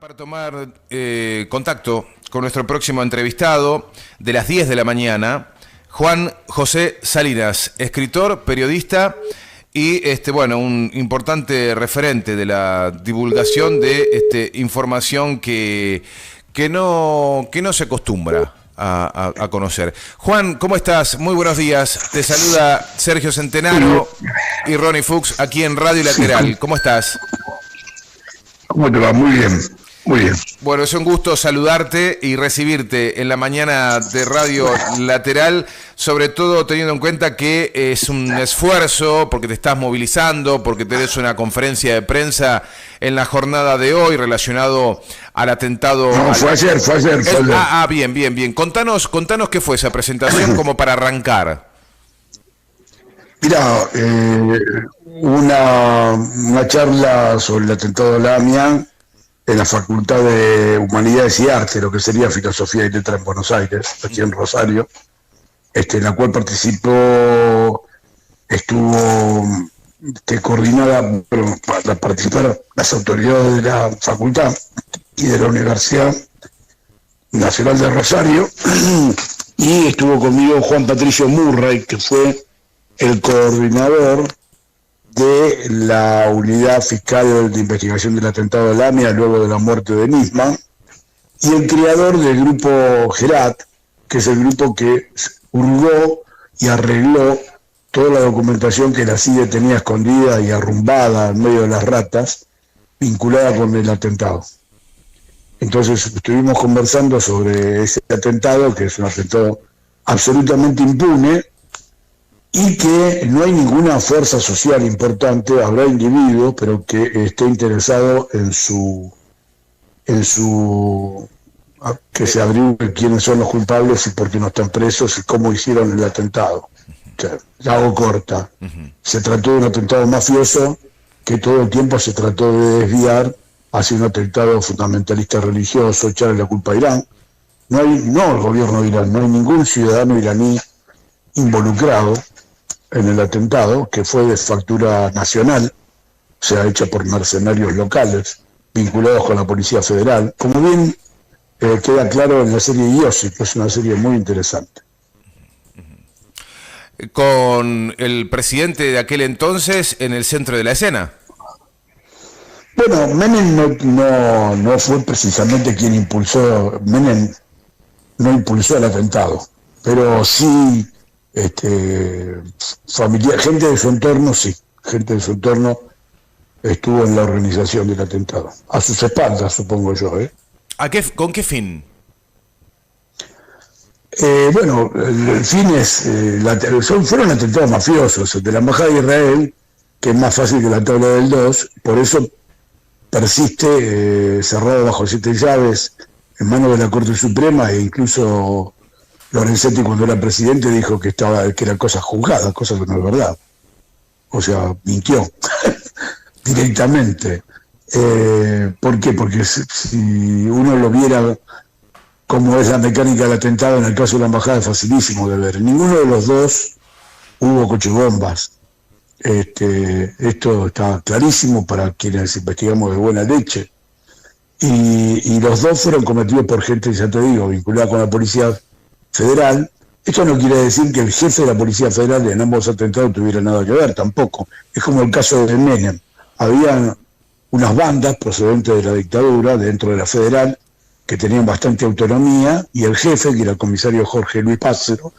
Para tomar contacto con nuestro próximo entrevistado de las 10 de la mañana, Juan José Salinas, escritor, periodista y un importante referente de la divulgación de información que no se acostumbra a conocer. Juan, ¿cómo estás? Muy buenos días. Te saluda Sergio Centenaro y Ronnie Fuchs aquí en Radio Lateral. ¿Cómo estás? ¿Cómo te va? Muy bien, muy bien. Bueno, es un gusto saludarte y recibirte en la mañana de Radio Lateral, sobre todo teniendo en cuenta que es un esfuerzo, porque te estás movilizando, porque tenés una conferencia de prensa en la jornada de hoy relacionado al atentado. No, fue ayer. Bien. Contanos qué fue esa presentación como para arrancar. Mira, una charla sobre el atentado de la AMIA en la Facultad de Humanidades y Arte, lo que sería Filosofía y Letras en Buenos Aires, aquí en Rosario, en la cual estuvo coordinada para participar las autoridades de la facultad y de la Universidad Nacional de Rosario, y estuvo conmigo Juan Patricio Murray, que fue el coordinador de la unidad fiscal de investigación del atentado de la AMIA luego de la muerte de Nisman, y el creador del grupo Gerat, que es el grupo que hurgó y arregló toda la documentación que la CIDE tenía escondida y arrumbada en medio de las ratas, vinculada con el atentado. Entonces estuvimos conversando sobre ese atentado, que es un atentado absolutamente impune, y que no hay ninguna fuerza social importante, habrá individuos, pero que esté interesado en que se averigüe quiénes son los culpables y por qué no están presos y cómo hicieron el atentado. O sea, la hago corta. Se trató de un atentado mafioso que todo el tiempo se trató de desviar hacia un atentado fundamentalista religioso, echarle la culpa a Irán. No el gobierno de Irán, no hay ningún ciudadano iraní involucrado en el atentado, que fue de factura nacional, o sea, hecha por mercenarios locales, vinculados con la Policía Federal, como bien queda claro en la serie Yossi, que es una serie muy interesante. Con el presidente de aquel entonces en el centro de la escena. Bueno, Menem no fue precisamente quien impulsó, Menem no impulsó el atentado, pero sí gente de su entorno, gente de su entorno estuvo en la organización del atentado, a sus espaldas, supongo yo. ¿Con qué fin? El fin es, fueron atentados mafiosos, el de la Embajada de Israel, que es más fácil que la tabla del 2, por eso persiste cerrado bajo 7 llaves en manos de la Corte Suprema, e incluso Lorenzetti, cuando era presidente, dijo que era cosa juzgada, cosa que no es verdad. O sea, mintió directamente. ¿Por qué? Porque si uno lo viera como es la mecánica del atentado, en el caso de la embajada es facilísimo de ver. En ninguno de los dos hubo cochebombas. Esto está clarísimo para quienes investigamos de buena leche. Y los dos fueron cometidos por gente, ya te digo, vinculada con la Policía Federal. Esto no quiere decir que el jefe de la Policía Federal en ambos atentados tuviera nada que ver, tampoco. Es como el caso de Menem. Había unas bandas procedentes de la dictadura dentro de la Federal que tenían bastante autonomía, y el jefe, que era el comisario Jorge Luis Pácero,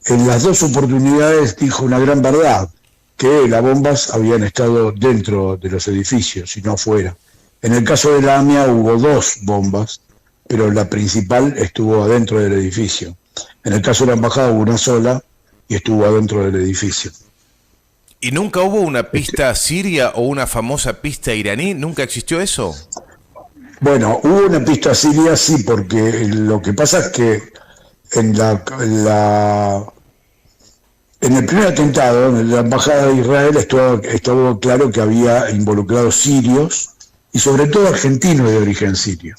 en las dos oportunidades dijo una gran verdad, que las bombas habían estado dentro de los edificios y no afuera. En el caso de la AMIA hubo 2 bombas, pero la principal estuvo adentro del edificio. En el caso de la embajada hubo una sola y estuvo adentro del edificio. ¿Y nunca hubo una pista siria o una famosa pista iraní? ¿Nunca existió eso? Bueno, hubo una pista siria, sí, porque lo que pasa es que en el primer atentado, en la embajada de Israel, estuvo claro que había involucrados sirios y sobre todo argentinos de origen sirio.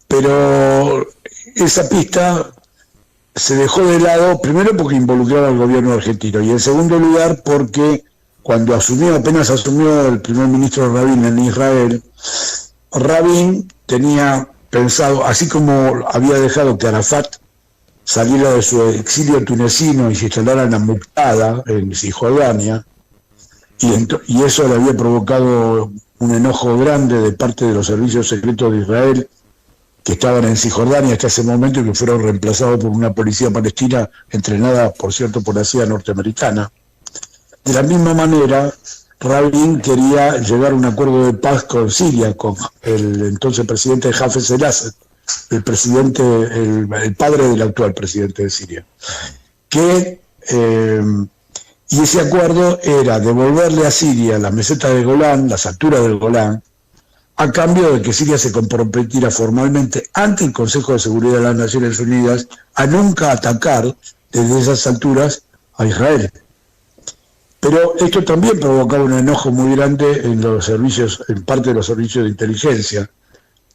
Pero esa pista se dejó de lado, primero porque involucraba al gobierno argentino, y en segundo lugar porque cuando apenas asumió el primer ministro Rabin en Israel, Rabin tenía pensado, así como había dejado que Arafat saliera de su exilio tunecino y se instalara en la Muqtada, en Cisjordania, y eso le había provocado un enojo grande de parte de los servicios secretos de Israel que estaban en Cisjordania hasta ese momento y que fueron reemplazados por una policía palestina entrenada, por cierto, por la CIA norteamericana. De la misma manera, Rabin quería llegar a un acuerdo de paz con Siria, con el entonces presidente Hafez el-Assad, el padre del actual presidente de Siria. Y ese acuerdo era devolverle a Siria la meseta de Golán, las alturas del Golán, a cambio de que Siria se comprometiera formalmente ante el Consejo de Seguridad de las Naciones Unidas a nunca atacar desde esas alturas a Israel. Pero esto también provocaba un enojo muy grande en parte de los servicios de inteligencia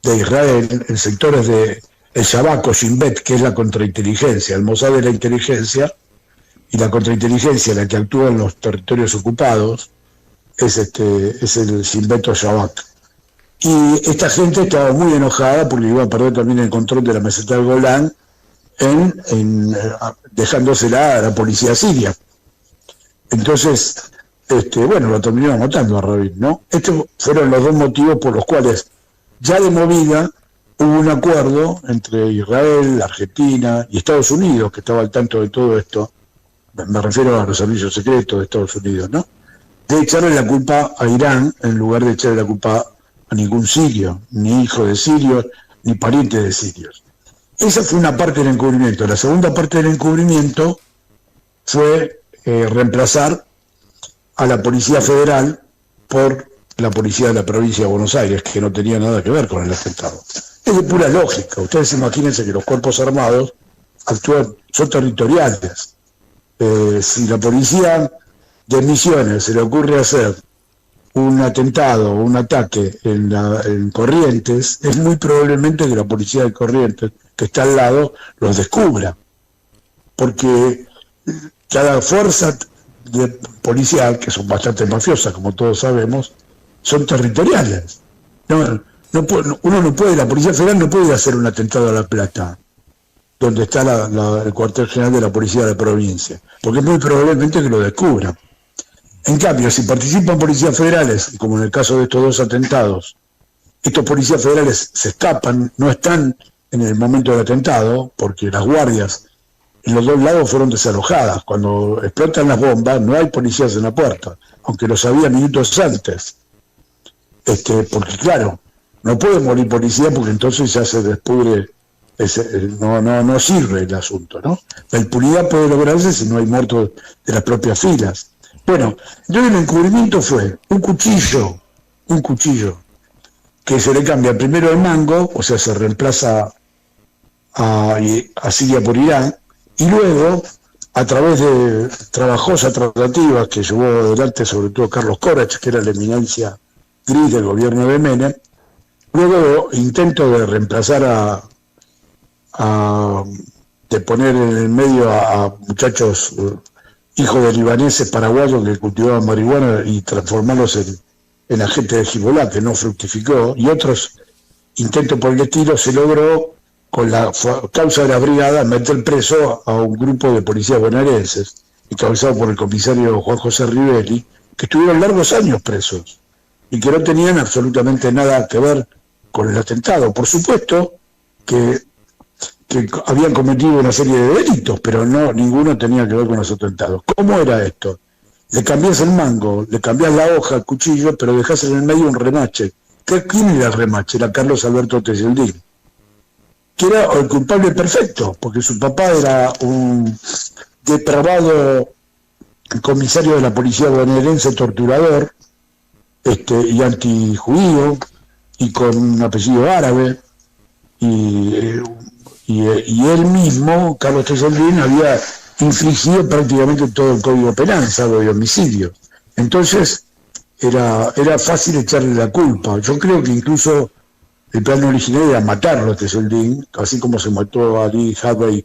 de Israel, en sectores de el Shabak o Shin Bet, que es la contrainteligencia. El Mossad de la inteligencia, y la contrainteligencia, la que actúa en los territorios ocupados, es el Shin Bet o Shabak. Y esta gente estaba muy enojada porque iba a perder también el control de la meseta del Golán dejándosela a la policía siria. Entonces, lo terminaron matando a Rabin, ¿no? Estos fueron los dos motivos por los cuales ya de movida hubo un acuerdo entre Israel, Argentina y Estados Unidos, que estaba al tanto de todo esto, me refiero a los servicios secretos de Estados Unidos, ¿no? De echarle la culpa a Irán en lugar de echarle la culpa a ningún sirio, ni hijo de sirios, ni pariente de sirios. Esa fue una parte del encubrimiento. La segunda parte del encubrimiento fue reemplazar a la Policía Federal por la Policía de la Provincia de Buenos Aires, que no tenía nada que ver con el atentado. Es de pura lógica. Ustedes imagínense que los cuerpos armados son territoriales. Si la policía de Misiones se le ocurre hacer un atentado o un ataque en Corrientes, es muy probablemente que la policía de Corrientes, que está al lado, los descubra. Porque cada fuerza policial, que son bastante mafiosas, como todos sabemos, son territoriales. Uno no puede, la Policía Federal no puede hacer un atentado a La Plata, donde está el cuartel general de la policía de la provincia, porque es muy probablemente que lo descubran. En cambio, si participan policías federales, como en el caso de estos dos atentados, estos policías federales se escapan, no están en el momento del atentado, porque las guardias en los dos lados fueron desalojadas. Cuando explotan las bombas, no hay policías en la puerta, aunque lo sabía minutos antes. Porque claro, no puede morir policía porque entonces ya se despudre, no sirve el asunto, ¿no? La impunidad puede lograrse si no hay muertos de las propias filas. Bueno, entonces el encubrimiento fue un cuchillo que se le cambia primero el mango, o sea, se reemplaza a Siria por Irán, y luego, a través de trabajosas tratativas que llevó adelante sobre todo Carlos Corach, que era la eminencia gris del gobierno de Menem, luego intento de reemplazar de poner en el medio a muchachos hijos de libaneses paraguayos que cultivaban marihuana y transformarlos en agentes de Hezbollah, que no fructificó, y otros intentos por el estilo, se logró con la causa de la brigada meter preso a un grupo de policías bonaerenses, encabezado por el comisario Juan José Rivelli, que estuvieron largos años presos y que no tenían absolutamente nada que ver con el atentado. Por supuesto que habían cometido una serie de delitos, pero ninguno tenía que ver con los atentados. ¿Cómo era esto? Le cambiás el mango, le cambiás la hoja, el cuchillo, pero dejás en el medio un remache. ¿Quién era el remache? Era Carlos Alberto Tejeldín, que era el culpable perfecto, porque su papá era un depravado comisario de la policía bonaerense, torturador, y antijudío, y con un apellido árabe, y él mismo, Carlos Tejeldín, había infligido prácticamente todo el Código Penal, salvo de homicidio. Entonces, era fácil echarle la culpa. Yo creo que incluso el plan original era matarlo a Tejeldín, así como se mató a Lee Harvey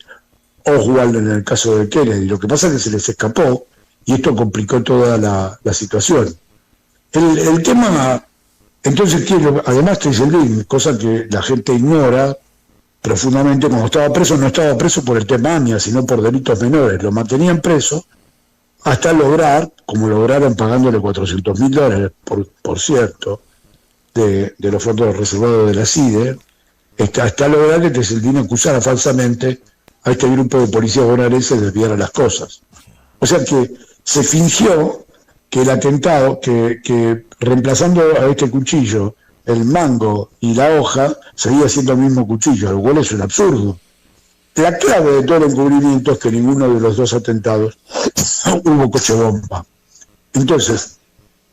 Oswald en el caso de Kennedy. Lo que pasa es que se les escapó, y esto complicó toda la situación. El tema, entonces, además Tricildín, cosa que la gente ignora profundamente, como estaba preso, no estaba preso por el tema AMIA, sino por delitos menores, lo mantenían preso hasta lograr, como lograron pagándole $400.000, por cierto, de los fondos reservados de la CIDE, hasta lograr que Tricildín acusara falsamente a este grupo de policías bonaerenses de desviar las cosas. O sea que se fingió que el atentado, que reemplazando a este cuchillo, el mango y la hoja, seguía siendo el mismo cuchillo, lo cual es un absurdo. La clave de todo el encubrimiento es que ninguno de los dos atentados hubo coche bomba. Entonces,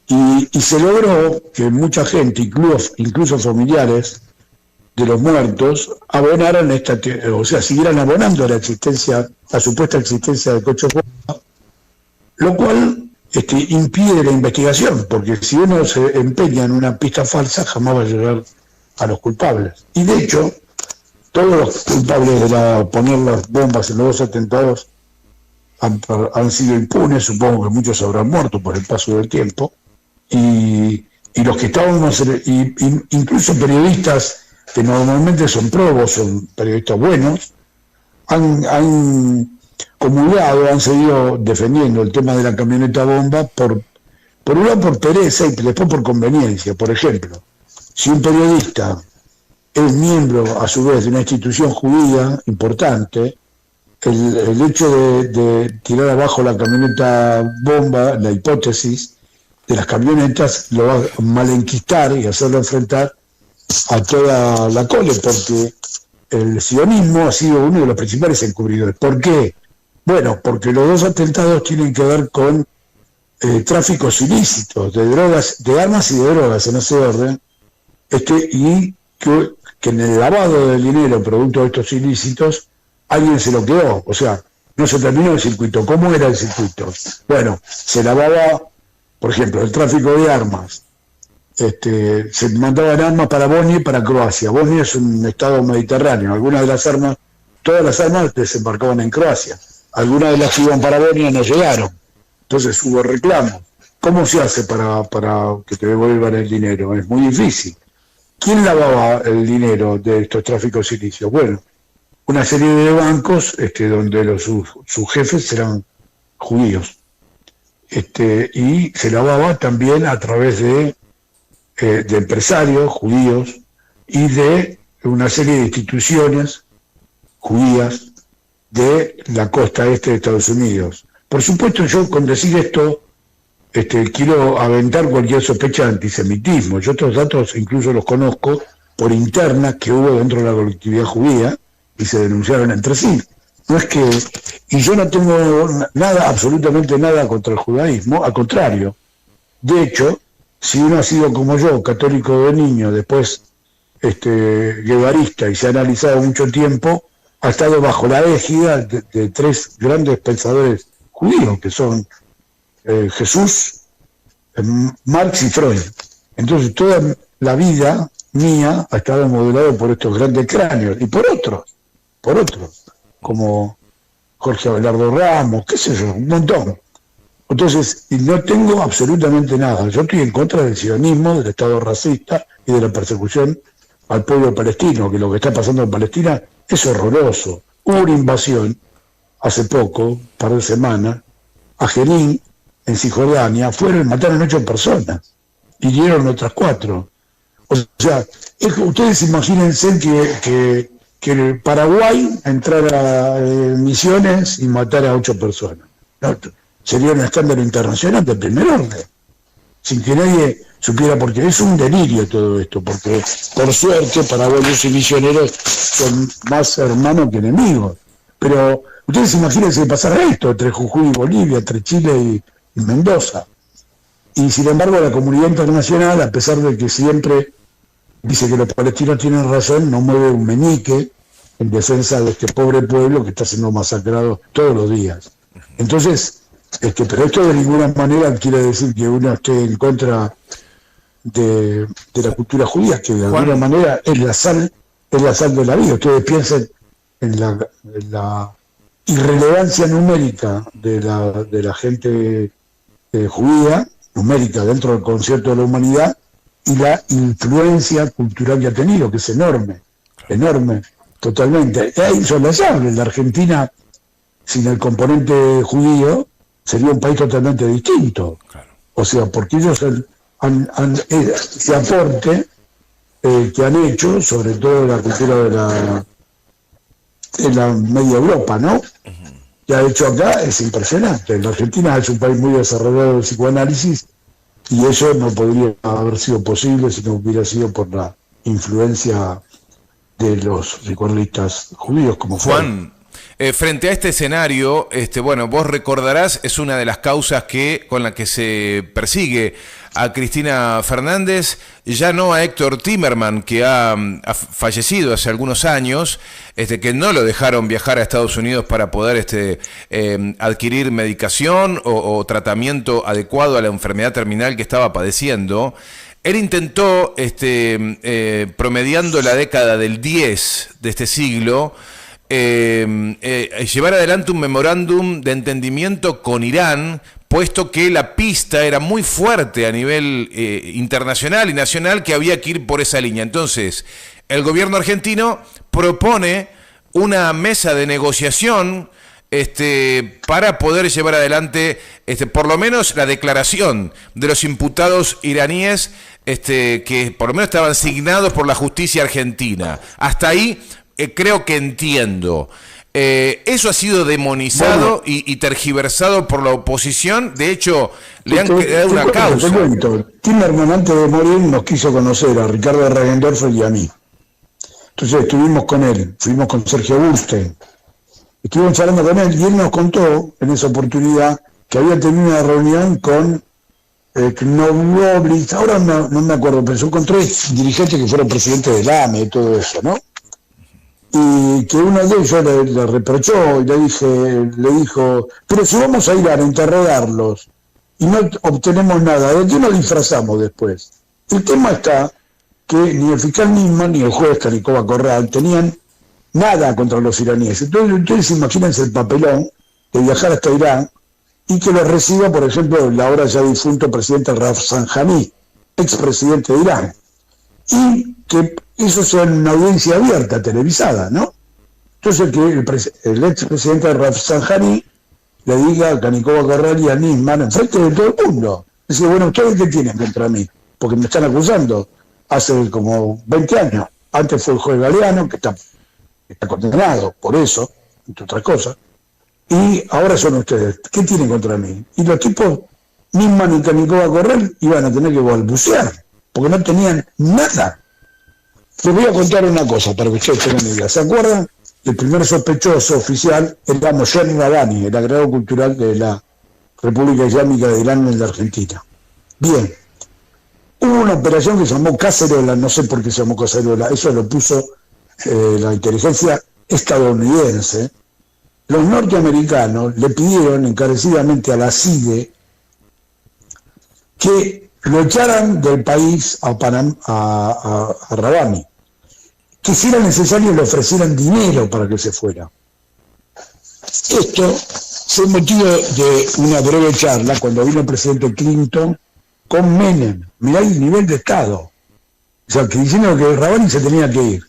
y se logró que mucha gente, incluso familiares de los muertos, abonaran siguieran abonando la supuesta existencia de coche bomba, lo cual impide la investigación, porque si uno se empeña en una pista falsa, jamás va a llegar a los culpables. Y de hecho, todos los culpables de poner las bombas en los dos atentados han sido impunes, supongo que muchos habrán muerto por el paso del tiempo, y los que estábamos, incluso periodistas que normalmente son probos, son periodistas buenos, han comulgado, han seguido defendiendo el tema de la camioneta bomba por un lado por pereza y después por conveniencia. Por ejemplo, si un periodista es miembro a su vez de una institución judía importante, el hecho de tirar abajo la camioneta bomba, la hipótesis de las camionetas, lo va a malenquistar y hacerlo enfrentar a toda la cole, porque el sionismo ha sido uno de los principales encubridores. ¿Por qué? Bueno, porque los dos atentados tienen que ver con tráficos ilícitos de drogas, de armas y de drogas en ese orden, y que en el lavado del dinero producto de estos ilícitos alguien se lo quedó, o sea, no se terminó el circuito. ¿Cómo era el circuito? Bueno, se lavaba, por ejemplo, el tráfico de armas, se mandaban armas para Bosnia y para Croacia. Bosnia es un estado mediterráneo, algunas de las armas, todas las armas desembarcaban en Croacia, algunas de las que iban para Bosnia no llegaron, entonces hubo reclamos. ¿Cómo se hace para que te devuelvan el dinero? Es muy difícil. ¿Quién lavaba el dinero de estos tráficos ilícitos? Bueno, una serie de bancos donde sus jefes eran judíos, y se lavaba también a través de empresarios judíos y de una serie de instituciones judías de la costa este de Estados Unidos. Por supuesto, yo con decir esto quiero aventar cualquier sospecha de antisemitismo. Yo estos datos incluso los conozco por internas que hubo dentro de la colectividad judía y se denunciaron entre sí. No es que, y yo no tengo nada, absolutamente nada contra el judaísmo, al contrario. De hecho, si uno ha sido como yo, católico de niño, después guevarista y se ha analizado mucho tiempo, ha estado bajo la égida de tres grandes pensadores judíos, que son Jesús, Marx y Freud. Entonces toda la vida mía ha estado modelado por estos grandes cráneos y por otros, como Jorge Abelardo Ramos, qué sé yo, un montón. Entonces, y no tengo absolutamente nada. Yo estoy en contra del sionismo, del Estado racista y de la persecución al pueblo palestino, que lo que está pasando en Palestina es horroroso. Hubo una invasión hace poco, un par de semanas, a Jenin, en Cisjordania, mataron 8 personas, hirieron otras 4. O sea, ustedes imagínense que el Paraguay entrara en Misiones y matara a 8 personas. No, sería un escándalo internacional de primer orden, sin que nadie supiera, porque es un delirio todo esto, porque por suerte paraguayos y misioneros son más hermanos que enemigos. Pero ustedes imagínense que pasara esto entre Jujuy y Bolivia, entre Chile y Mendoza. Y sin embargo la comunidad internacional, a pesar de que siempre dice que los palestinos tienen razón, no mueve un meñique en defensa de este pobre pueblo que está siendo masacrado todos los días. Entonces, pero esto de ninguna manera quiere decir que uno esté en contra de la cultura judía, que de alguna manera es la sal de la vida. Ustedes piensen en la irrelevancia numérica de la gente judía, numérica dentro del concierto de la humanidad, y la influencia cultural que ha tenido, que es enorme, enorme, totalmente. Es insoslayable. La Argentina, sin el componente judío, sería un país totalmente distinto. Claro. O sea, porque ellos ese aporte que han hecho, sobre todo la cultura de la media Europa, ¿no? Que ha hecho acá es impresionante. La Argentina es un país muy desarrollado del psicoanálisis y eso no podría haber sido posible si no hubiera sido por la influencia de los psicoanalistas judíos, como Juan, frente a este escenario, bueno, vos recordarás, es una de las causas con la que se persigue a Cristina Fernández, ya no a Héctor Timerman, que ha fallecido hace algunos años, que no lo dejaron viajar a Estados Unidos para poder adquirir medicación o tratamiento adecuado a la enfermedad terminal que estaba padeciendo. Él intentó, promediando la década del 10 de este siglo, llevar adelante un memorándum de entendimiento con Irán, puesto que la pista era muy fuerte a nivel internacional y nacional, que había que ir por esa línea. Entonces, el gobierno argentino propone una mesa de negociación para poder llevar adelante por lo menos la declaración de los imputados iraníes que por lo menos estaban signados por la justicia argentina. Hasta ahí creo que entiendo. Eso ha sido demonizado y tergiversado por la oposición. De hecho, le han creado una causa. Te cuento. Timerman, antes de morir, nos quiso conocer a Ricardo Regendorfer y a mí. Entonces estuvimos con él, fuimos con Sergio Burstein. Estuvimos hablando con él y él nos contó en esa oportunidad que había tenido una reunión con Knobloch, ahora no me acuerdo, pero son con 3 dirigentes que fueron presidentes del AME y todo eso, ¿no? Y que uno de ellos le reprochó y le dijo, pero si vamos a ir a interrogarlos y no obtenemos nada, ¿de qué nos disfrazamos después? El tema está que ni el fiscal Nisman ni el juez Canicova Corral tenían nada contra los iraníes. Entonces ustedes imagínense el papelón de viajar hasta Irán y que lo reciba, por ejemplo, el ahora ya difunto presidente Rafsanjani, expresidente de Irán. Y que eso sea una audiencia abierta, televisada, ¿no? Entonces que el expresidente Rafsanjani le diga a Canicova Corral y a Nisman enfrente de todo el mundo. Dice, bueno, ¿ustedes qué tienen contra mí? Porque me están acusando hace como 20 años. Antes fue el juez Galeano, que está condenado por eso, entre otras cosas. Y ahora son ustedes. ¿Qué tienen contra mí? Y los tipos, Nisman y Canicova Corral, iban a tener que balbucear, porque no tenían nada. Les voy a contar una cosa para que ustedes tengan una idea. ¿Se acuerdan? El primer sospechoso oficial era Moshe Rabani, el agregado cultural de la República Islámica de Irán en la Argentina. Bien. Hubo una operación que se llamó Cacerola, no sé por qué se llamó Cacerola, eso lo puso la inteligencia estadounidense. Los norteamericanos le pidieron encarecidamente a la CIDE que lo echaran del país a Rabani, que si era necesario le ofrecieran dinero para que se fuera. Esto fue motivo de una breve charla cuando vino el presidente Clinton con Menem. Mirá el nivel de Estado. O sea, que diciendo que Rabani se tenía que ir.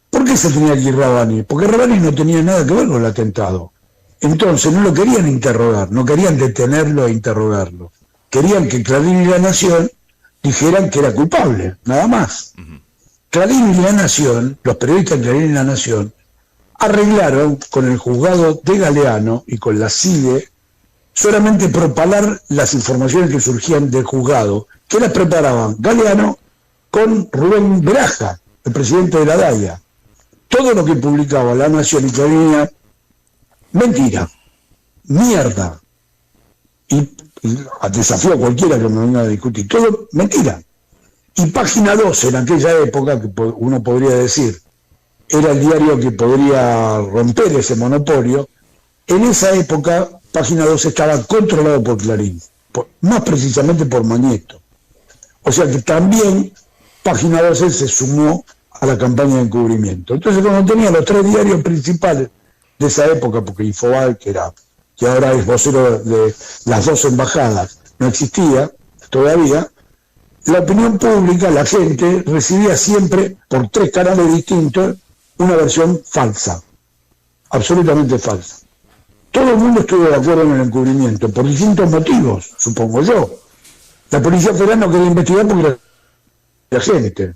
¿Por qué se tenía que ir Rabani? Porque Rabani no tenía nada que ver con el atentado. Entonces no lo querían interrogar, no querían detenerlo e interrogarlo. Querían que Clarín y La Nación dijeran que era culpable, nada más. Clarín y La Nación, los periodistas de Clarín y La Nación, arreglaron con el juzgado de Galeano y con la CIDE solamente propalar las informaciones que surgían del juzgado, que las preparaban Galeano con Rubén Beraja, el presidente de la DAIA. Todo lo que publicaba La Nación y Clarín, mentira, mierda, y desafío a cualquiera que me venga a discutir, todo mentira. Y Página 12 en aquella época, que uno podría decir, era el diario que podría romper ese monopolio. En esa época, Página 12 estaba controlado por Clarín, más precisamente por Magneto. O sea que también Página 12 se sumó a la campaña de encubrimiento. Entonces, cuando tenía los 3 diarios principales de esa época, porque Infobae, que ahora es vocero de las dos embajadas, no existía todavía, la opinión pública, la gente, recibía siempre, por 3 canales distintos, una versión falsa, absolutamente falsa. Todo el mundo estuvo de acuerdo en el encubrimiento, por distintos motivos, supongo yo. La Policía Federal no quería investigar porque era la gente,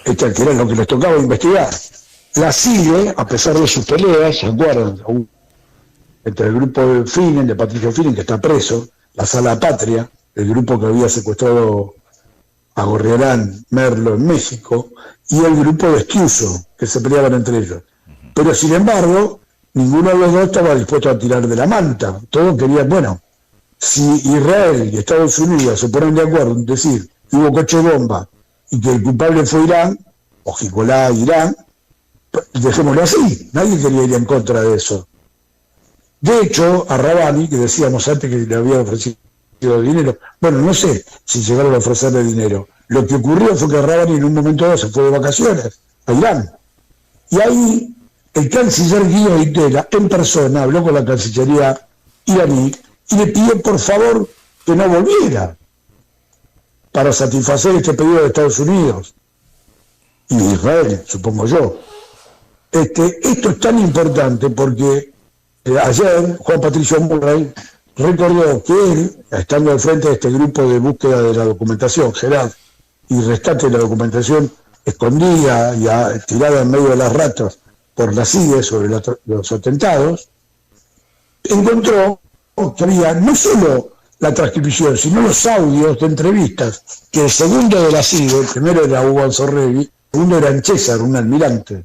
que era lo que les tocaba investigar. La CIDE, a pesar de sus peleas, ¿se acuerdan? Entre el grupo de Finen, de Patricio Finen, que está preso, la Sala Patria, el grupo que había secuestrado a Gorriarán, Merlo en México, y el grupo de Esquiuso, que se peleaban entre ellos. Pero sin embargo, ninguno de los dos estaba dispuesto a tirar de la manta. Todos querían, bueno, si Israel y Estados Unidos se ponen de acuerdo en decir que hubo coche bomba y que el culpable fue Irán, o Hezbollah, Irán, dejémoslo así. Nadie quería ir en contra de eso. De hecho, a Rabani, que decíamos antes que le había ofrecido dinero, bueno, no sé si llegaron a ofrecerle dinero. Lo que ocurrió fue que Rabani en un momento dado se fue de vacaciones a Irán. Y ahí el canciller Guido Itela, en persona, habló con la Cancillería iraní y le pidió por favor que no volviera para satisfacer este pedido de Estados Unidos y de Israel, supongo yo. Esto es tan importante porque ayer Juan Patricio Murray recordó que él, estando al frente de este grupo de búsqueda de la documentación, GERAD, y rescate de la documentación escondida y tirada en medio de las ratas por la CIDE sobre los atentados, encontró que había no solo la transcripción, sino los audios de entrevistas, que el segundo de la CIDE, el primero era Hugo Anzorregui, el segundo era Anchésar, un almirante.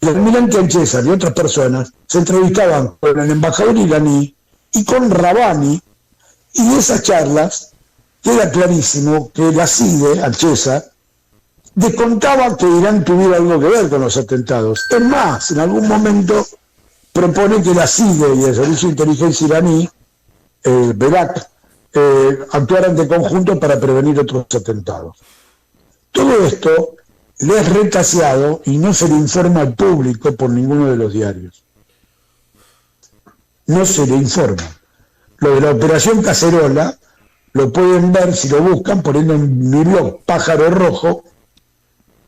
El almirante Anchésar y otras personas se entrevistaban con el embajador iraní y con Rabani, y de esas charlas queda clarísimo que la CIDE, Anchésar, descontaba que Irán tuviera algo que ver con los atentados. Es más, en algún momento propone que la CIDE y el Servicio de Inteligencia iraní, Berak, actuaran de conjunto para prevenir otros atentados. Todo esto le es retaseado y no se le informa al público por ninguno de los diarios. No se le informa. Lo de la operación Cacerola lo pueden ver si lo buscan poniendo en mi blog Pájaro Rojo,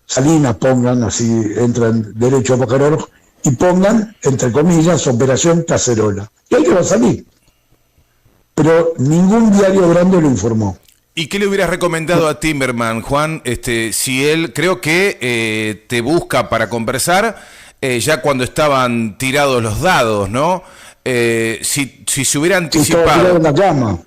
Salinas pongan, así entran derecho a Pájaro Rojo, y pongan, entre comillas, Operación Cacerola. Y ahí que va a salir. Pero ningún diario grande lo informó. ¿Y qué le hubieras recomendado a Timmerman, Juan? Si él, creo que te busca para conversar ya cuando estaban tirados los dados, ¿no? Si se hubiera anticipado... Estaba tirado en la cama.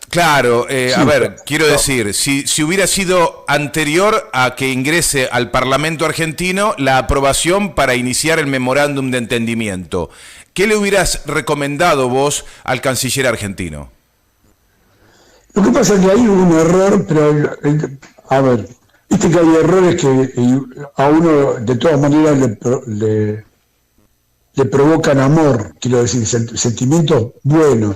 Claro, Sí, a ver, quiero no. decir, si hubiera sido anterior a que ingrese al Parlamento argentino la aprobación para iniciar el memorándum de entendimiento, ¿qué le hubieras recomendado vos al canciller argentino? Lo que pasa es que ahí hubo un error, pero, a ver, viste que hay errores que a uno de todas maneras le provocan amor, quiero decir, sentimientos buenos.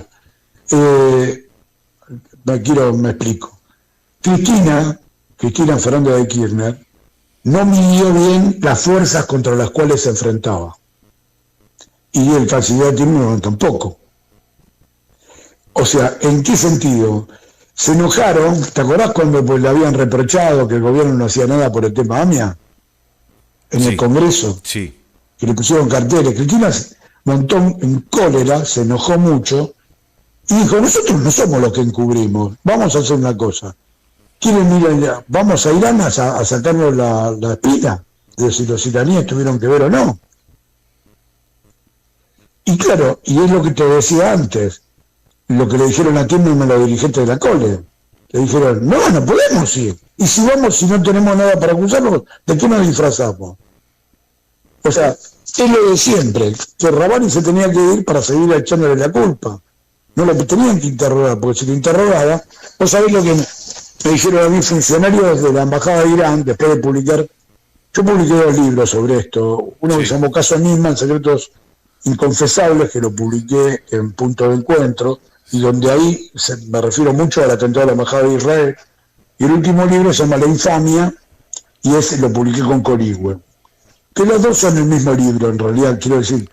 Me explico. Cristina Fernández de Kirchner no midió bien las fuerzas contra las cuales se enfrentaba. Y el canciller Timmermans tampoco. O sea, ¿en qué sentido? Se enojaron, ¿te acordás cuando le habían reprochado que el gobierno no hacía nada por el tema AMIA? En el Congreso. Sí. Que le pusieron carteles. Cristina montó en cólera, se enojó mucho y dijo, nosotros no somos los que encubrimos, vamos a hacer una cosa. ¿Quieren ir allá? Vamos a Irán a sacarnos la espina de si los iraníes tuvieron que ver o no. Y claro, y es lo que te decía antes, lo que le dijeron a Timmermans los dirigentes de la COLE. Le dijeron, no podemos ir. Y si vamos, si no tenemos nada para acusarnos, ¿de qué nos disfrazamos? O sea, es lo de siempre, que Rabani se tenía que ir para seguir echándole la culpa. No lo tenían que interrogar, porque si lo interrogaba, vos sabés lo que me dijeron a mí funcionarios de la Embajada de Irán, después de publicar, yo publiqué 2 libros sobre esto, uno que se llamó Caso Nisman, Secretos Inconfesables, que lo publiqué en Punto de Encuentro, y donde ahí me refiero mucho al atentado a la Embajada de Israel, y el último libro se llama La Infamia, y ese lo publiqué con Corigüe. Que los dos son el mismo libro, en realidad, quiero decir,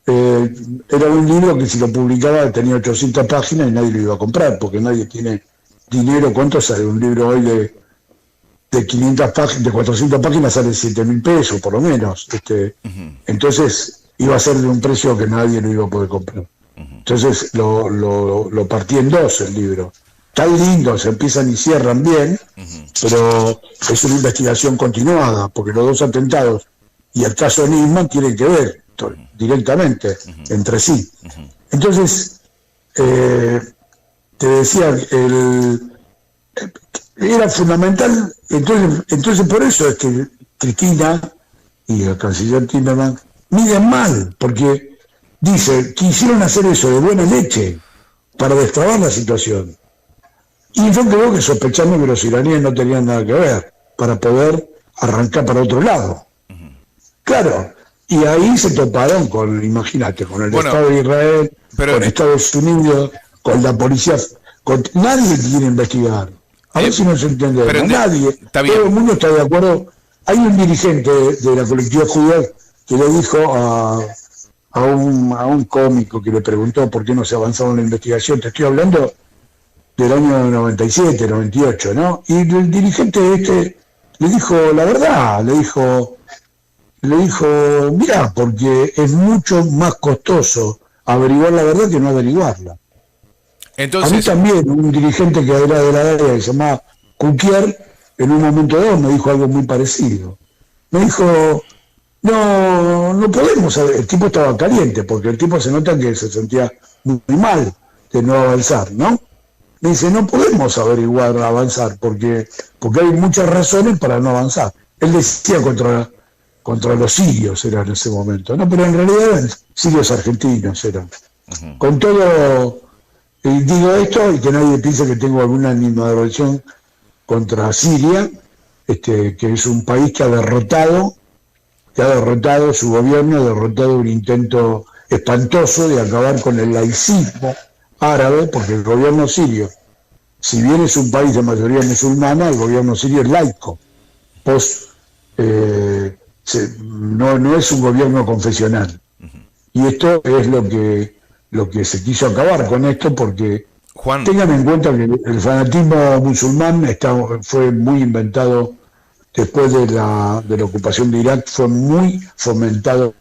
era un libro que si lo publicaba tenía 800 páginas y nadie lo iba a comprar, porque nadie tiene dinero. ¿Cuánto sale un libro hoy de 500 páginas, de 400 páginas? Sale 7.000 pesos por lo menos. Entonces iba a ser de un precio que nadie lo iba a poder comprar. Entonces lo partí en dos el libro. Tan lindo, se empiezan y cierran bien, pero es una investigación continuada, porque los dos atentados y el caso Nisman tienen que ver directamente entre sí. Entonces, te decía, era fundamental, entonces por eso es que Cristina y el canciller Timmermans miden mal, porque dice, quisieron hacer eso de buena leche para destrabar la situación. Y yo creo que sospechamos que los iraníes no tenían nada que ver para poder arrancar para otro lado. Claro, y ahí se toparon con, imagínate, con el Estado de Israel, con Estados Unidos, con la policía, nadie quiere investigar. A ver si nos entendemos, nadie, todo el mundo está de acuerdo. Hay un dirigente de la colectividad judía que le dijo a un cómico que le preguntó por qué no se avanzaba en la investigación, te estoy hablando del año 97, 98, ¿no? Y el dirigente le dijo la verdad, le dijo, mirá, porque es mucho más costoso averiguar la verdad que no averiguarla. Entonces, a mí también, un dirigente que era de la área que se llamaba Cuquier, en un momento dado me dijo algo muy parecido. Me dijo, no podemos saber, el tipo estaba caliente, porque el tipo se nota que se sentía muy mal de no avanzar, ¿no? Me dice, no podemos avanzar, porque hay muchas razones para no avanzar. Él decía contra los sirios era en ese momento, ¿no? Pero en realidad eran sirios argentinos eran. Con todo, digo esto y que nadie piense que tengo alguna animadversión contra Siria, que es un país que ha derrotado su gobierno, ha derrotado un intento espantoso de acabar con el laicismo árabe, porque el gobierno sirio, si bien es un país de mayoría musulmana, el gobierno sirio es laico. No es un gobierno confesional. Y esto es lo que se quiso acabar con esto, porque Juan, tengan en cuenta que el fanatismo musulmán fue muy inventado después de la ocupación de Irak, fue muy fomentado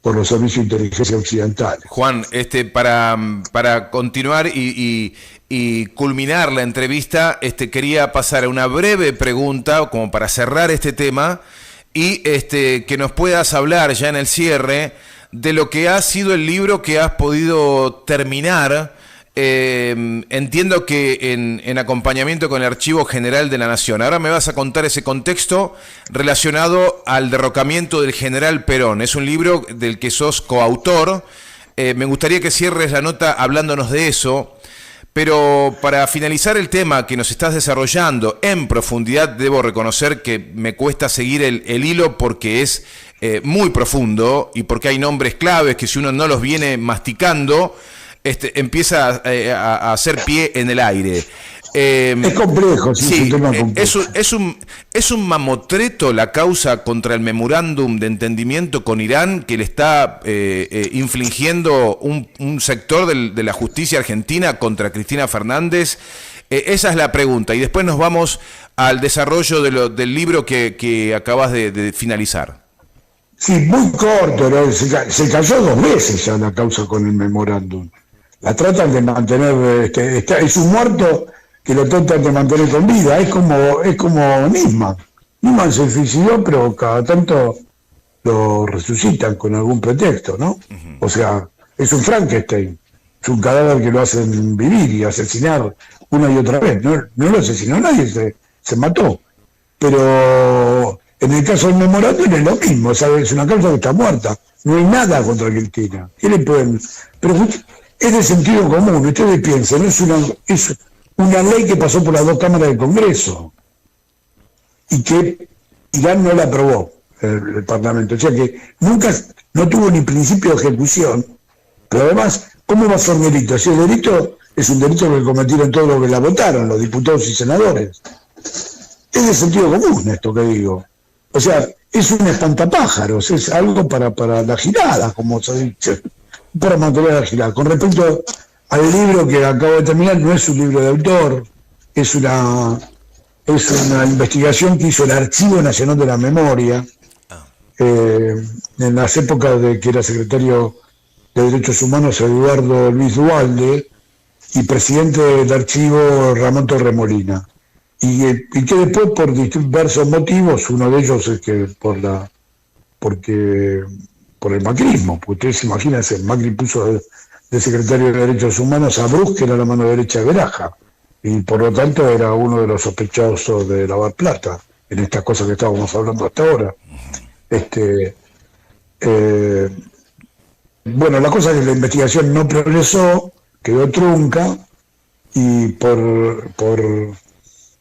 por los servicios de inteligencia occidentales. Juan, para continuar y culminar la entrevista, quería pasar a una breve pregunta como para cerrar este tema y que nos puedas hablar ya en el cierre de lo que ha sido el libro que has podido terminar. Entiendo que en acompañamiento con el Archivo General de la Nación. Ahora me vas a contar ese contexto relacionado al derrocamiento del general Perón. Es un libro del que sos coautor. Me gustaría que cierres la nota hablándonos de eso. Pero para finalizar el tema que nos estás desarrollando en profundidad, debo reconocer que me cuesta seguir el hilo porque es muy profundo y porque hay nombres claves que si uno no los viene masticando, empieza a hacer pie en el aire. Es complejo, sí, es un tema complejo. Es un mamotreto la causa contra el memorándum de entendimiento con Irán que le está infligiendo un sector de la justicia argentina contra Cristina Fernández. Esa es la pregunta. Y después nos vamos al desarrollo del libro que acabas de finalizar. Sí, muy corto, ¿no? Se cayó 2 veces ya la causa con el memorándum. La tratan de mantener, es un muerto que lo tratan de mantener con vida, es como Nisman. Nisman se suicidó, pero cada tanto lo resucitan con algún pretexto, ¿no? O sea, es un Frankenstein, es un cadáver que lo hacen vivir y asesinar una y otra vez. No lo asesinó nadie, se mató. Pero en el caso del memorándum es lo mismo, ¿sabes? Es una causa que está muerta, no hay nada contra Cristina. ¿Qué le pueden...? Pero es de sentido común, ustedes piensan, es una ley que pasó por las 2 cámaras del Congreso y que Irán no la aprobó el Parlamento, o sea que no tuvo ni principio de ejecución, pero además, ¿cómo va a ser delito? Si el delito es un delito que cometieron todos los que la votaron, los diputados y senadores. Es de sentido común esto que digo. O sea, es un espantapájaros, es algo para la girada, como se dice, para mantener la girada. Con respecto al libro que acabo de terminar, no es un libro de autor, es una investigación que hizo el Archivo Nacional de la Memoria, en las épocas de que era secretario de Derechos Humanos Eduardo Luis Duhalde y presidente del archivo Ramón Torremolina. Y que después, por diversos motivos, uno de ellos es que por el macrismo, porque ustedes imagínense, Macri puso de secretario de Derechos Humanos a Brus, que era la mano derecha de Veraja, y por lo tanto era uno de los sospechosos de lavar plata, en estas cosas que estábamos hablando hasta ahora. Bueno, la cosa es que la investigación no progresó, quedó trunca, y por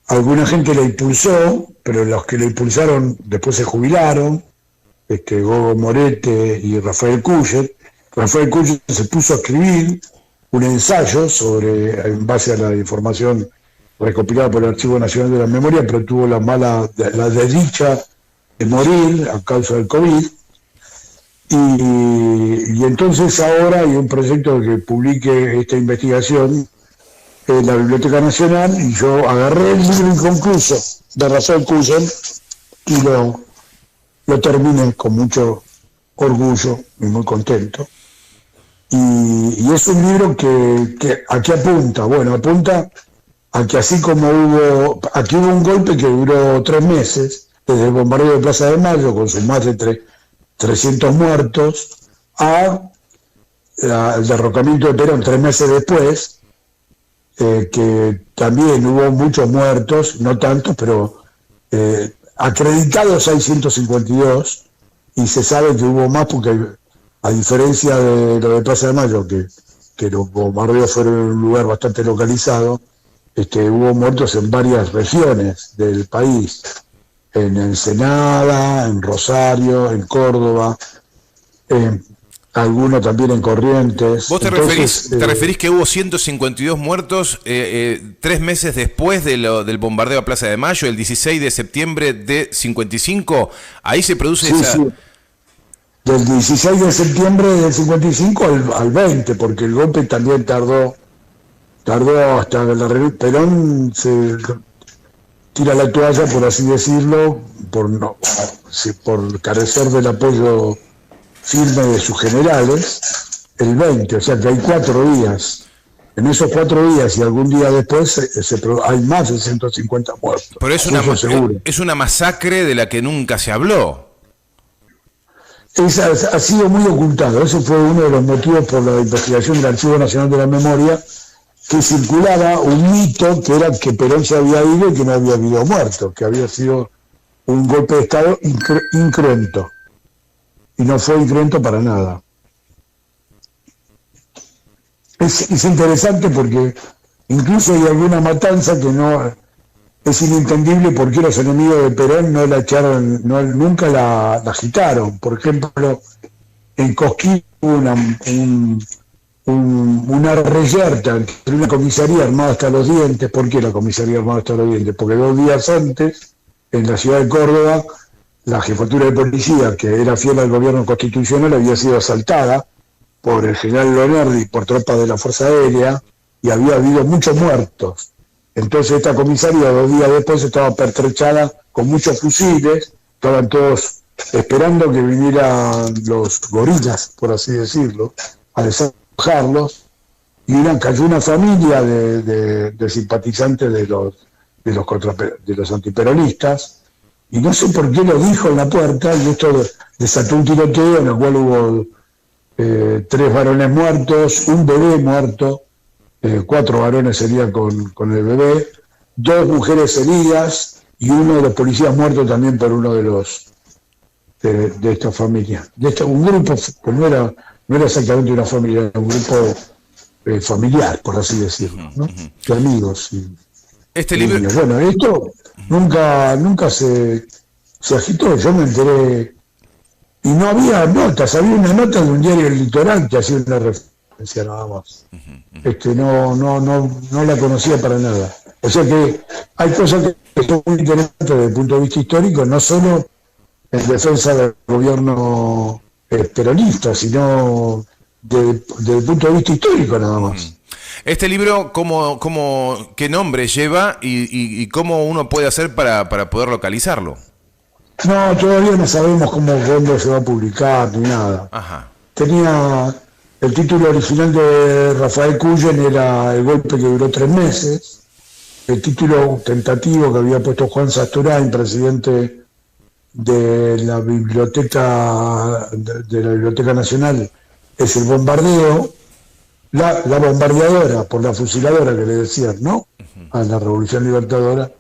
alguna gente la impulsó, pero los que la impulsaron después se jubilaron, Gogo Morete y Rafael Cuyer. Rafael Cuyer se puso a escribir un ensayo en base a la información recopilada por el Archivo Nacional de la Memoria, pero tuvo la desdicha de morir a causa del COVID. Y entonces ahora hay un proyecto que publique esta investigación en la Biblioteca Nacional, y yo agarré el libro inconcluso de Rafael Cuyer y lo terminé con mucho orgullo y muy contento. Y es un libro que ¿a qué apunta? Bueno, apunta a que así como aquí hubo un golpe que duró 3 meses, desde el bombardeo de Plaza de Mayo, con sus más de 300 muertos, al derrocamiento de Perón 3 meses después, que también hubo muchos muertos, no tantos, pero acreditados hay 152, y se sabe que hubo más porque, a diferencia de lo de Plaza de Mayo, que los bombardeos fueron en un lugar bastante localizado, hubo muertos en varias regiones del país, en Ensenada, en Rosario, en Córdoba, algunos también en Corrientes. ¿Vos te referís que hubo 152 muertos 3 meses después del bombardeo a Plaza de Mayo, el 16 de septiembre de 55? Ahí se produce esa... Sí. Del 16 de septiembre del 55 al 20, porque el golpe también tardó hasta Perón se tira la toalla, por así decirlo, por carecer del apoyo firme de sus generales, el 20, o sea que hay 4 días. En esos 4 días y algún día después hay más de 150 muertos. Pero es una masacre de la que nunca se habló. Ha sido muy ocultado. Eso fue uno de los motivos por la investigación del Archivo Nacional de la Memoria, que circulaba un mito que era que Perón se había ido y que no había habido muertos, que había sido un golpe de Estado incruento. Y no fue incruento para nada. Es interesante porque incluso hay alguna matanza que no es inentendible por qué los enemigos de Perón no la echaron, nunca la agitaron. Por ejemplo, en Cosquín hubo una reyerta entre una comisaría armada hasta los dientes. ¿Por qué la comisaría armada hasta los dientes? Porque 2 días antes, en la ciudad de Córdoba, la jefatura de policía, que era fiel al gobierno constitucional, había sido asaltada por el general Leonardi, por tropas de la Fuerza Aérea, y había habido muchos muertos. Entonces esta comisaría 2 días después estaba pertrechada con muchos fusiles, estaban todos esperando que vinieran los gorilas, por así decirlo, a desalojarlos, y cayó una familia de simpatizantes de los antiperonistas, y no sé por qué lo dijo en la puerta, y esto desató un tiroteo en el cual hubo 3 varones muertos, un bebé muerto, 4 varones serían con el bebé, 2 mujeres heridas y uno de los policías muerto también por uno de esta familia. Un grupo que no era exactamente una familia, era un grupo familiar, por así decirlo, ¿no? De amigos. Este libro... Bueno, esto nunca se agitó, yo me enteré, y no había notas, había una nota de un diario del Litoral que hacía una referencia nada más. No la conocía para nada. O sea que hay cosas que son muy interesantes desde el punto de vista histórico, no solo en defensa del gobierno peronista, sino desde el punto de vista histórico nada más. Este libro, ¿qué nombre lleva y cómo uno puede hacer para poder localizarlo? No, todavía no sabemos cuándo se va a publicar ni nada. Ajá. Tenía el título original de Rafael Cuyen, era El golpe que duró 3 meses. El título tentativo que había puesto Juan Sasturain, presidente de la Biblioteca Nacional, es El bombardeo, la bombardeadora, por la fusiladora que le decían, ¿no? A la Revolución Libertadora,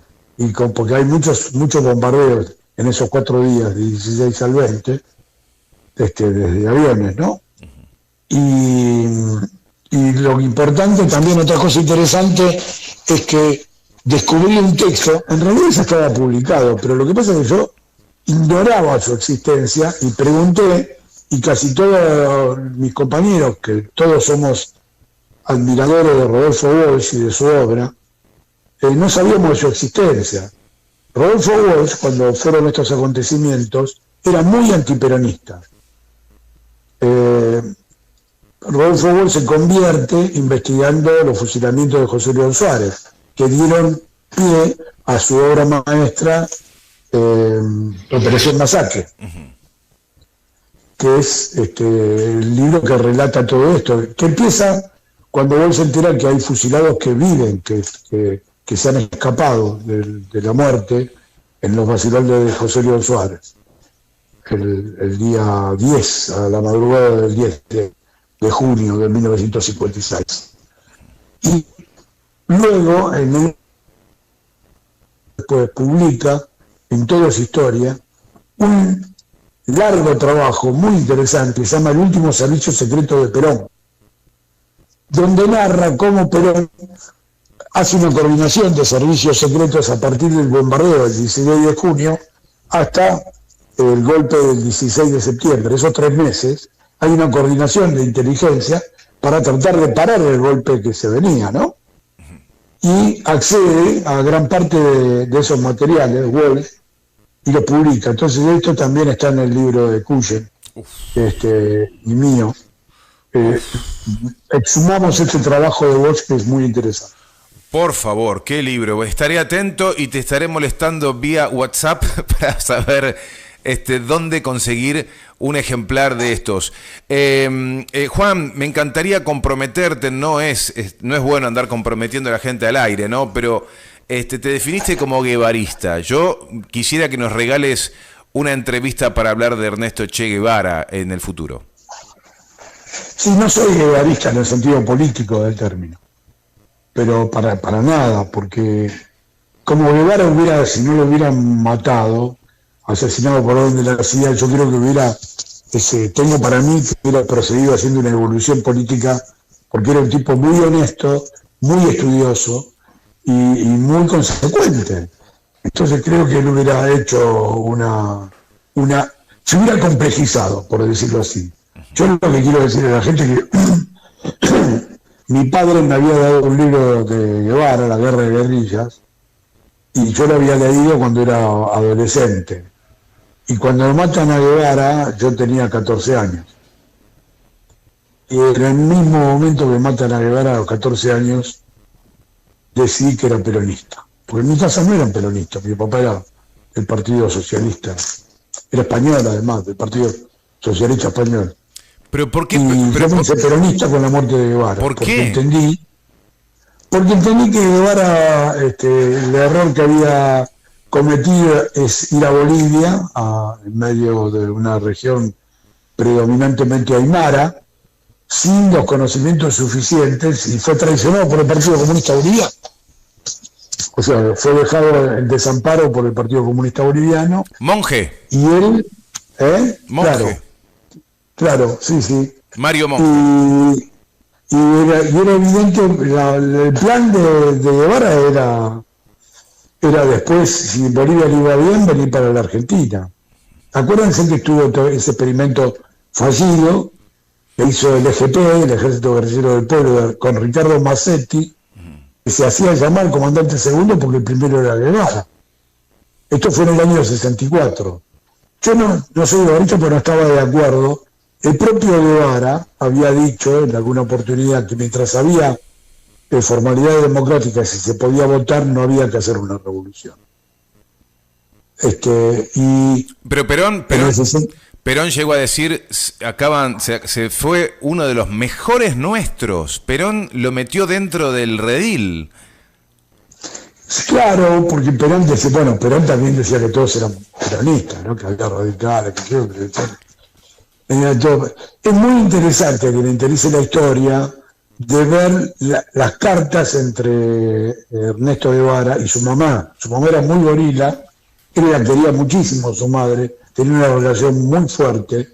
porque hay muchos bombardeos en esos 4 días, de 16 al 20, desde aviones, ¿no? Y lo importante, también otra cosa interesante, es que descubrí un texto, en realidad ya estaba publicado, pero lo que pasa es que yo ignoraba su existencia y pregunté, y casi todos mis compañeros, que todos somos admiradores de Rodolfo Walsh y de su obra, no sabíamos de su existencia. Rodolfo Walsh, cuando fueron estos acontecimientos, era muy antiperonista. Rodolfo Walsh se convierte investigando los fusilamientos de José León Suárez, que dieron pie a su obra maestra, Operación Masacre, que es el libro que relata todo esto, que empieza cuando Walsh se entera que hay fusilados que viven, que se han escapado de la muerte en los basural de José León Suárez, el día 10, a la madrugada del 10 de junio de 1956. Y luego, después publica en toda su historia un largo trabajo muy interesante, se llama El último servicio secreto de Perón, donde narra cómo Perón hace una coordinación de servicios secretos a partir del bombardeo del 16 de junio hasta el golpe del 16 de septiembre. Esos 3 meses hay una coordinación de inteligencia para tratar de parar el golpe que se venía, ¿no? Y accede a gran parte de esos materiales, Walsh, y lo publica. Entonces esto también está en el libro de Cuyen, y mío. Exhumamos este trabajo de Walsh, que es muy interesante. Por favor, qué libro. Estaré atento y te estaré molestando vía WhatsApp para saber dónde conseguir un ejemplar de estos. Juan, me encantaría comprometerte, no es bueno andar comprometiendo a la gente al aire, ¿no? Pero te definiste como guevarista. Yo quisiera que nos regales una entrevista para hablar de Ernesto Che Guevara en el futuro. Sí, no soy guevarista en el sentido político del término, pero para nada, porque como Guevara si no lo hubieran matado, asesinado por orden de la CIA, yo creo que tengo para mí que hubiera procedido haciendo una evolución política, porque era un tipo muy honesto, muy estudioso y muy consecuente. Entonces creo que él hubiera hecho se hubiera complejizado, por decirlo así. Yo lo que quiero decir a la gente es que mi padre me había dado un libro de Guevara, La guerra de guerrillas, y yo lo había leído cuando era adolescente. Y cuando matan a Guevara, yo tenía 14 años. Y en el mismo momento que matan a Guevara, a los 14 años, decidí que era peronista. Porque en mi casa no eran peronistas, mi papá era del Partido Socialista. Era español, además, del Partido Socialista Español. ¿Pero por qué? Yo me hice peronista con la muerte de Guevara. ¿Por qué? Porque entendí que Guevara, el error que había cometido es ir a Bolivia, en medio de una región predominantemente aymara, sin los conocimientos suficientes, y fue traicionado por el Partido Comunista Boliviano. O sea, fue dejado en desamparo por el Partido Comunista Boliviano. Monje. Y él, Monje. Claro, sí. Mario Monje. Y era evidente, el plan de Guevara era después, si Bolivia le iba bien, venir para la Argentina. Acuérdense que estuvo todo ese experimento fallido que hizo el EGP, el Ejército Guerrillero del Pueblo, con Ricardo Massetti, que se hacía llamar comandante segundo porque el primero era Guevara. Esto fue en el año 64. Yo no soy guevarista, pero no estaba de acuerdo. El propio Guevara había dicho en alguna oportunidad que mientras había formalidades democráticas y se podía votar, no había que hacer una revolución. Pero Perón llegó a decir, se fue uno de los mejores nuestros. Perón lo metió dentro del redil. Claro, porque Perón también decía que todos eran peronistas, ¿no? Que había radicales, Es muy interesante que le interese la historia de ver las cartas entre Ernesto Guevara y su mamá. Su mamá era muy gorila, él la quería muchísimo a su madre, tenía una relación muy fuerte.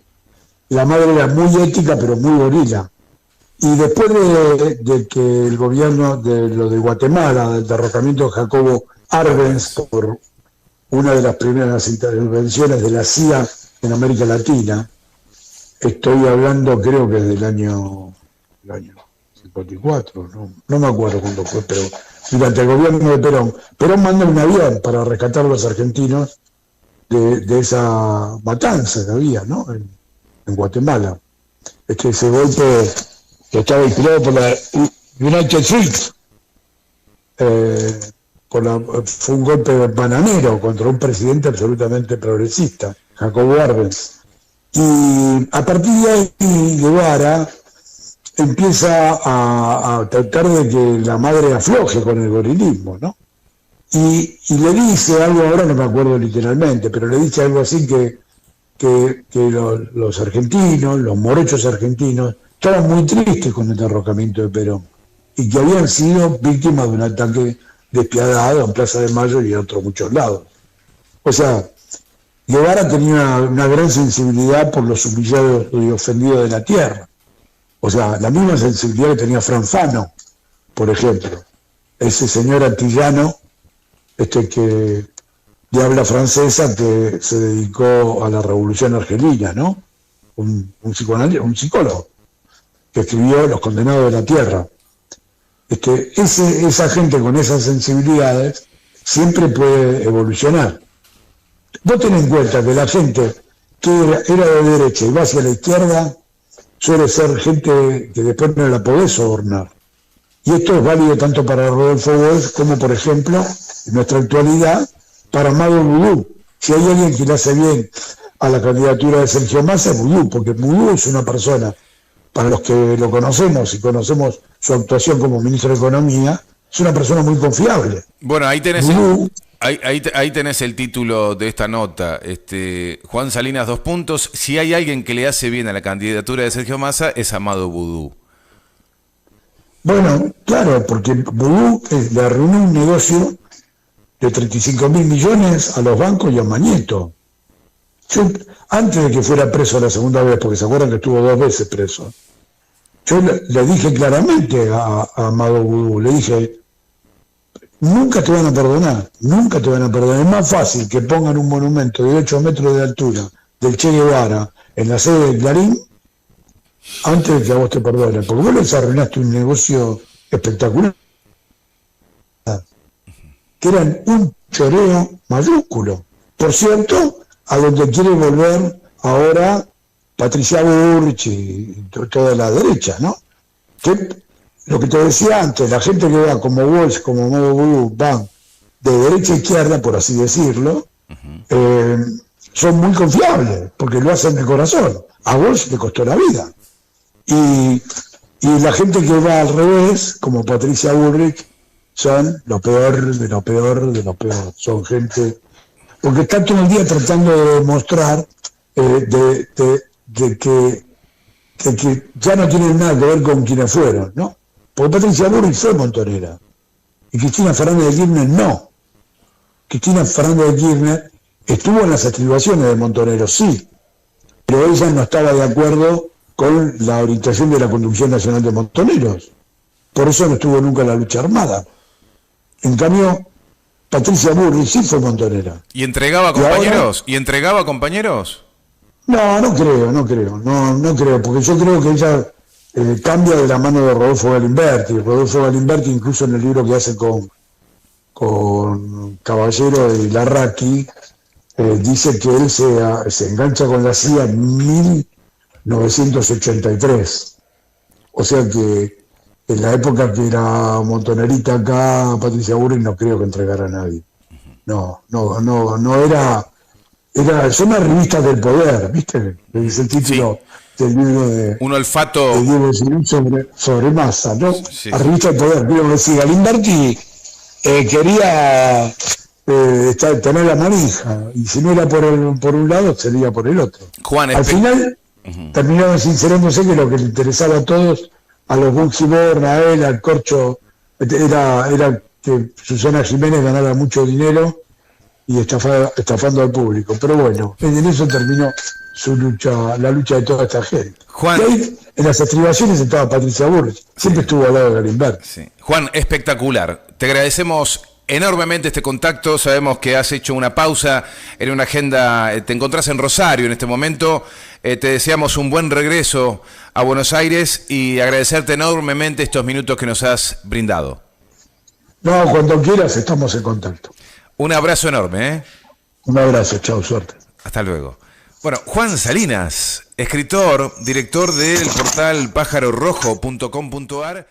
La madre era muy ética, pero muy gorila. Y después de que el gobierno de lo de Guatemala, del derrocamiento de Jacobo Arbenz por una de las primeras intervenciones de la CIA en América Latina, estoy hablando creo que del año 54, no me acuerdo cuándo fue, pero durante el gobierno de Perón mandó un avión para rescatar a los argentinos de esa matanza que había, ¿no? En Guatemala. Ese golpe que estaba inspirado por la United Fruit, fue un golpe bananero contra un presidente absolutamente progresista, Jacobo Arbenz. Y a partir de ahí Guevara empieza a tratar de que la madre afloje con el gorilismo, ¿no? Y le dice algo, ahora no me acuerdo literalmente, pero le dice algo así que los argentinos, los morochos argentinos, estaban muy tristes con el derrocamiento de Perón y que habían sido víctimas de un ataque despiadado en Plaza de Mayo y en otros muchos lados. O sea, Guevara tenía una gran sensibilidad por los humillados y ofendidos de la tierra. O sea, la misma sensibilidad que tenía Franfano, por ejemplo. Ese señor antillano, que de habla francesa, que se dedicó a la Revolución Argelina, ¿no? Un psicólogo, que escribió Los Condenados de la Tierra. Esa gente con esas sensibilidades siempre puede evolucionar. Vos tenés en cuenta que la gente que era de derecha y va hacia la izquierda suele ser gente que después no la podés sobornar. Y esto es válido tanto para Rodolfo Walsh como, por ejemplo, en nuestra actualidad, para Amado Boudou. Si hay alguien que le hace bien a la candidatura de Sergio Massa, es Boudou, porque Boudou es una persona, para los que lo conocemos y conocemos su actuación como ministro de Economía, es una persona muy confiable. Bueno, ahí tenés Boudou, ahí tenés el título de esta nota. Juan Salinas, 2 puntos. Si hay alguien que le hace bien a la candidatura de Sergio Massa, es Amado Boudou. Bueno, claro, porque Boudou le arruinó un negocio de 35.000 millones a los bancos y a Mañeto. Yo, antes de que fuera preso la segunda vez, porque se acuerdan que estuvo 2 veces preso, yo le dije claramente a Amado Boudou, le dije, nunca te van a perdonar, nunca te van a perdonar. Es más fácil que pongan un monumento de 8 metros de altura del Che Guevara en la sede de Clarín antes de que a vos te perdonen, porque vos les arruinaste un negocio espectacular, que eran un choreo mayúsculo. Por cierto, a donde quiere volver ahora Patricia Bullrich y toda la derecha, ¿no? Que lo que te decía antes, la gente que va como Walsh, como Amado Boudou, van de derecha a izquierda, por así decirlo, son muy confiables, porque lo hacen de corazón. A Walsh le costó la vida. Y la gente que va al revés, como Patricia Bullrich, son lo peor de lo peor de lo peor. Son gente, porque están todo el día tratando de demostrar que ya no tienen nada que ver con quienes fueron, ¿no? Porque Patricia Bullrich fue montonera y Cristina Fernández de Kirchner no. Cristina Fernández de Kirchner estuvo en las atribuciones de Montonero, sí, pero ella no estaba de acuerdo con la orientación de la Conducción Nacional de Montoneros. Por eso no estuvo nunca en la lucha armada. En cambio, Patricia Bullrich sí fue montonera. ¿Y entregaba compañeros? Ahora, ¿Y entregaba compañeros? no creo, porque yo creo que ella cambia de la mano de Rodolfo Galimberti. Rodolfo Galimberti, incluso en el libro que hace con Caballero y Larraqui, dice que él se engancha con la CIA en 1983. O sea que en la época que era Montonerita acá, Patricia Bullrich, no creo que entregara a nadie. No era... Son las revistas del poder, ¿viste? Es el título del libro de... Un olfato... de Diego Cyril sobre Massa, ¿no? Sí. La revista del poder. Quiero decir, Galimberti quería tener la manija, y si no era por un lado, sería por el otro. Juan, al final, terminaron sincerándose que lo que le interesaba a todos, a los Buxi Born, a él, al Corcho, era que Susana Jiménez ganara mucho dinero y estafando al público. Pero bueno, en eso terminó su lucha, la lucha de toda esta gente. Juan, y ahí, en las estribaciones estaba Patricia Bullrich, siempre estuvo al lado de Galimberti. Sí. Juan, espectacular. Te agradecemos enormemente este contacto. Sabemos que has hecho una pausa en una agenda, te encontrás en Rosario en este momento. Te deseamos un buen regreso a Buenos Aires y agradecerte enormemente estos minutos que nos has brindado. No, cuando quieras estamos en contacto. Un abrazo enorme, ¿eh? Un abrazo, chao, suerte. Hasta luego. Bueno, Juan Salinas, escritor, director del portal pájarorojo.com.ar.